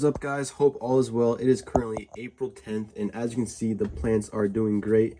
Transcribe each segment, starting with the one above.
What's up, guys? Hope all is well. It is currently April 10th, and as you can see, the plants are doing great.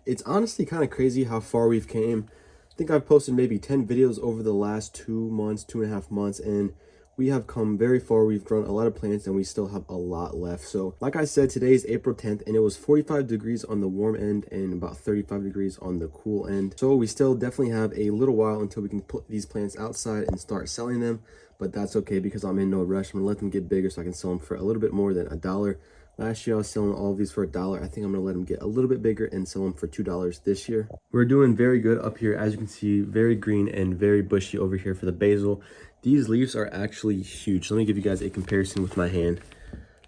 It's honestly kind of crazy how far we've came. I think I've posted maybe 10 videos over the last 2 months, 2.5 months, and we have come very far. We've grown a lot of plants and we still have a lot left. So like I said, today is April 10th and it was 45 degrees on the warm end and about 35 degrees on the cool end. So we still definitely have a little while until we can put these plants outside and start selling them. But that's okay because I'm in no rush. I'm gonna let them get bigger so I can sell them for a little bit more than $1. Last year I was selling all of these for $1. I think I'm gonna let them get a little bit bigger and sell them for $2 this year. We're doing very good up here. As you can see, very green and very bushy over here for the basil. These leaves are actually huge. Let me give you guys a comparison with my hand.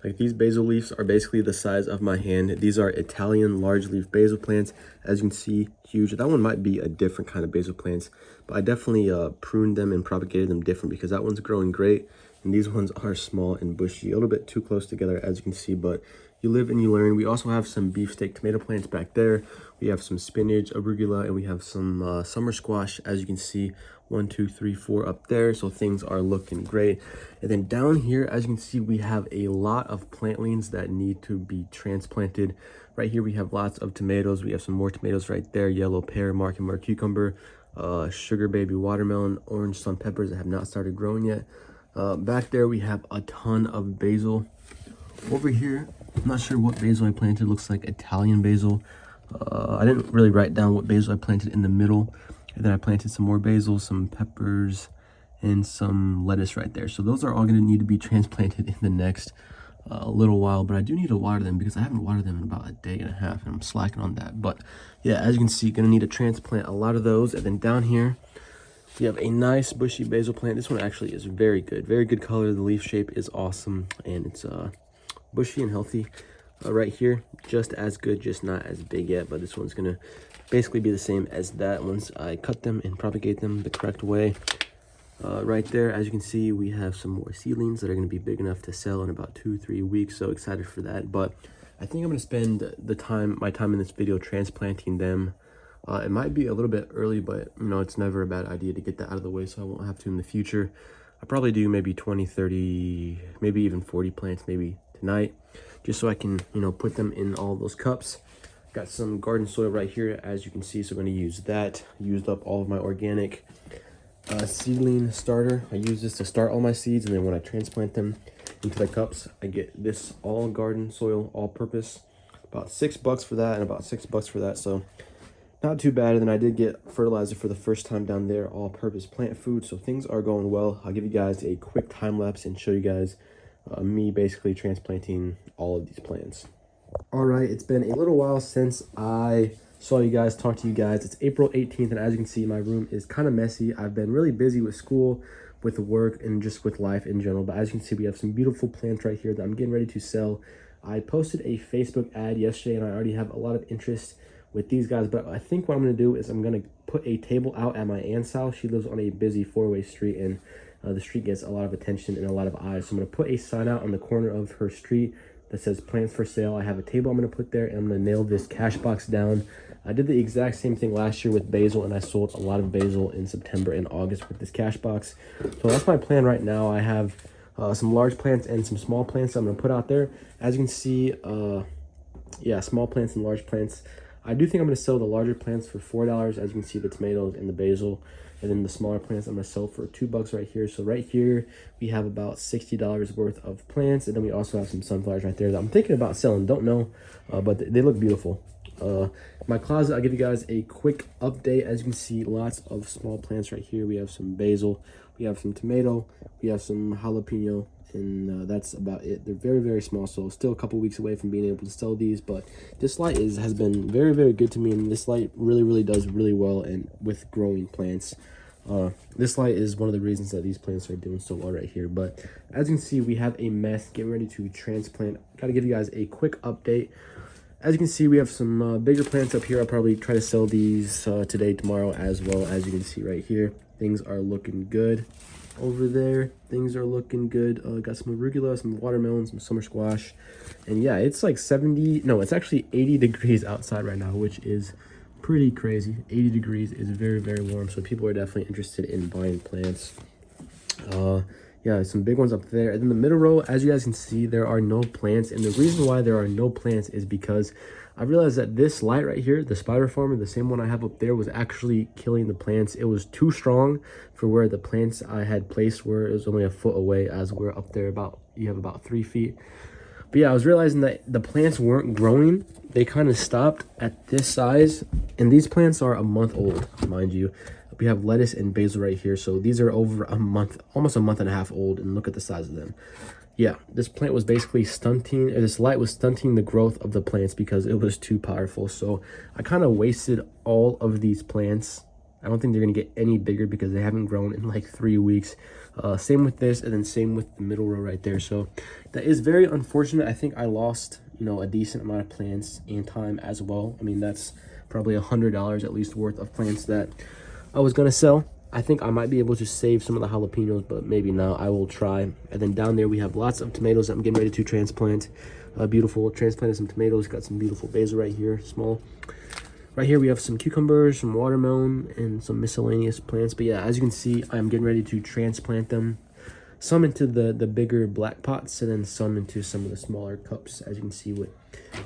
Like, these basil leaves are basically the size of my hand. These are Italian large leaf basil plants. As you can see, huge. That one might be a different kind of basil plants, but I definitely pruned them and propagated them different because that one's growing great. And these ones are small and bushy, a little bit too close together, as you can see, but you live and you learn. We also have some beefsteak tomato plants back there. We have some spinach, arugula, and we have some summer squash, as you can see. 1, 2, 3, 4 up there. So things are looking great. And then down here, as you can see, we have a lot of plantlings that need to be transplanted. Right here, we have lots of tomatoes. We have some more tomatoes right there. Yellow pear, market mark cucumber, sugar baby watermelon, orange sun peppers that have not started growing yet. Back there, we have a ton of basil. Over here, I'm not sure what basil I planted. It looks like Italian basil. I didn't really write down what basil I planted in the middle. And then I planted some more basil, some peppers, and some lettuce right there. So those are all going to need to be transplanted in the next little while. But I do need to water them because I haven't watered them in about a day and a half. And I'm slacking on that. But yeah, as you can see, going to need to transplant a lot of those. And then down here, we have a nice bushy basil plant. This one actually is very good. Very good color. The leaf shape is awesome. And it's bushy and healthy. Right here, just as good, just not as big yet. But this one's going to basically be the same as that once I cut them and propagate them the correct way. Right there, as you can see, we have some more seedlings that are going to be big enough to sell in about 2-3 weeks. So excited for that. But I think I'm going to spend my time in this video transplanting them. It might be a little bit early, but you know, it's never a bad idea to get that out of the way so I won't have to in the future. I'll probably do maybe 20, 30, maybe even 40 plants maybe tonight, just so I can, you know, put them in all those cups. Got some garden soil right here, as you can see, so I'm going to use that. Used up all of my organic seedling starter. I use this to start all my seeds, and then when I transplant them into the cups, I get this all garden soil, all purpose. About $6 for that and about $6 for that, so not too bad. And then I did get fertilizer for the first time down there, all purpose plant food, so things are going well. I'll give you guys a quick time lapse and show you guys me basically transplanting all of these plants. All right, it's been a little while since I saw you guys, talked to you guys. It's April 18th, and as you can see, my room is kind of messy. I've been really busy with school, with work, and just with life in general. But as you can see, we have some beautiful plants right here that I'm getting ready to sell. I posted a Facebook ad yesterday, and I already have a lot of interest with these guys. But I think what I'm going to do is I'm going to put a table out at my aunt's house. She lives on a busy 4-way street, and the street gets a lot of attention and a lot of eyes. So I'm going to put a sign out on the corner of her street that says plants for sale. I have a table I'm going to put there, and I'm going to nail this cash box down. I did the exact same thing last year with basil, and I sold a lot of basil in September and August with this cash box. So that's my plan right now. I have some large plants and some small plants I'm going to put out there. As you can see, yeah, small plants and large plants. I do think I'm going to sell the larger plants for $4. As you can see, the tomatoes and the basil. And then the smaller plants I'm going to sell for $2 right here. So right here, we have about $60 worth of plants. And then we also have some sunflowers right there that I'm thinking about selling. Don't know, but they look beautiful. My closet, I'll give you guys a quick update. As you can see, lots of small plants right here. We have some basil. We have some tomato. We have some jalapeno. And that's about it. They're very, very small, so still a couple weeks away from being able to sell these. But this light has been very, very good to me, and this light really does really well and with growing plants. This light is one of the reasons that these plants are doing so well right here. But as you can see, we have a mess getting ready to transplant. Got to give you guys a quick update. As you can see, we have some bigger plants up here. I'll probably try to sell these today, tomorrow as well. As you can see right here, things are looking good. Over there, things are looking good. Got some arugula, some watermelon, some summer squash. And yeah, it's like 70, no, it's actually 80 degrees outside right now, which is pretty crazy. 80 degrees is very, very warm, so people are definitely interested in buying plants. Yeah, some big ones up there. And then the middle row, as you guys can see, there are no plants. And the reason why there are no plants is because I realized that this light right here, the spider farmer, the same one I have up there, was actually killing the plants. It was too strong for where the plants I had placed were. It was only a foot away, as we're up there about, you have about 3 feet. But yeah, I was realizing that the plants weren't growing. They kind of stopped at this size. And these plants are a month old, mind you. We have lettuce and basil right here. So these are over a month, almost a month and a half old. And look at the size of them. Yeah, this plant was basically stunting, this light was stunting the growth of the plants because it was too powerful. So I kind of wasted all of these plants. I don't think they're going to get any bigger because they haven't grown in like 3 weeks. Same with this, and then same with the middle row right there. So that is very unfortunate. I think I lost, you know, a decent amount of plants and time as well. I mean, that's probably $100 at least worth of plants that I was going to sell. I think I might be able to save some of the jalapenos, but maybe not. I will try. And then down there we have lots of tomatoes that I'm getting ready to transplant. Beautiful. Transplanted some tomatoes. Got some beautiful basil right here, small. Right here we have some cucumbers, some watermelon, and some miscellaneous plants. But yeah, as you can see, I'm getting ready to transplant them. Some into the bigger black pots, and then some into some of the smaller cups, as you can see with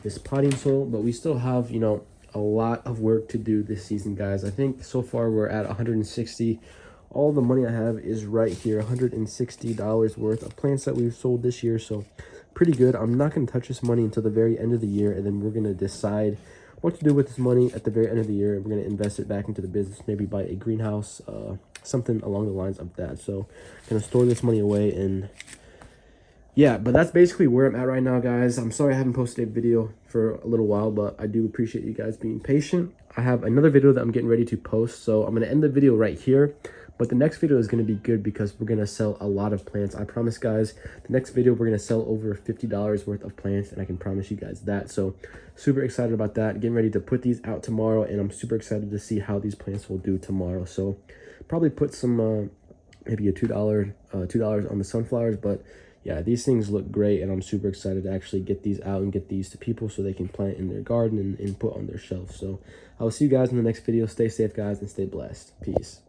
this potting soil. But we still have, you know, a lot of work to do this season, guys. I think so far we're at 160. All the money I have is right here, $160 worth of plants that we've sold this year. So pretty good. I'm not going to touch this money until the very end of the year, and then we're going to decide what to do with this money at the very end of the year. We're going to invest it back into the business, maybe buy a greenhouse, something along the lines of that. So going to store this money away. And yeah, but that's basically where I'm at right now, guys. I'm sorry I haven't posted a video for a little while, but I do appreciate you guys being patient. I have another video that I'm getting ready to post, so I'm going to end the video right here. But the next video is going to be good because we're going to sell a lot of plants. I promise, guys, the next video we're going to sell over $50 worth of plants, and I can promise you guys that. So super excited about that. Getting ready to put these out tomorrow, and I'm super excited to see how these plants will do tomorrow. So probably put some maybe a $2 on the sunflowers, but yeah, these things look great, and I'm super excited to actually get these out and get these to people so they can plant in their garden and put on their shelf. So I will see you guys in the next video. Stay safe, guys, and stay blessed. Peace.